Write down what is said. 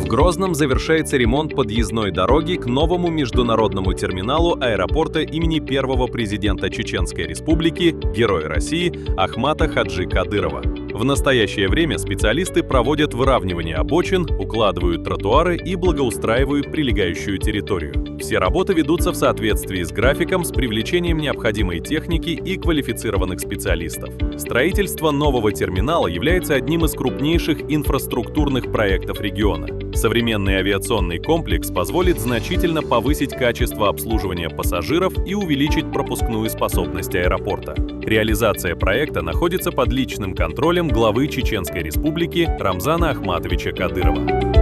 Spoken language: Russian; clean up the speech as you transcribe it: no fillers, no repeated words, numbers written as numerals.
Грозном завершается ремонт подъездной дороги к новому международному терминалу аэропорта имени первого президента Чеченской Республики, Героя России Ахмата Хаджи Кадырова. В настоящее время специалисты проводят выравнивание обочин, укладывают тротуары и благоустраивают прилегающую территорию. Все работы ведутся в соответствии с графиком с привлечением необходимой техники и квалифицированных специалистов. Строительство нового терминала является одним из крупнейших инфраструктурных проектов региона. Современный авиационный комплекс позволит значительно повысить качество обслуживания пассажиров и увеличить пропускную способность аэропорта. Реализация проекта находится под личным контролем главы Чеченской Республики Рамзана Ахматовича Кадырова.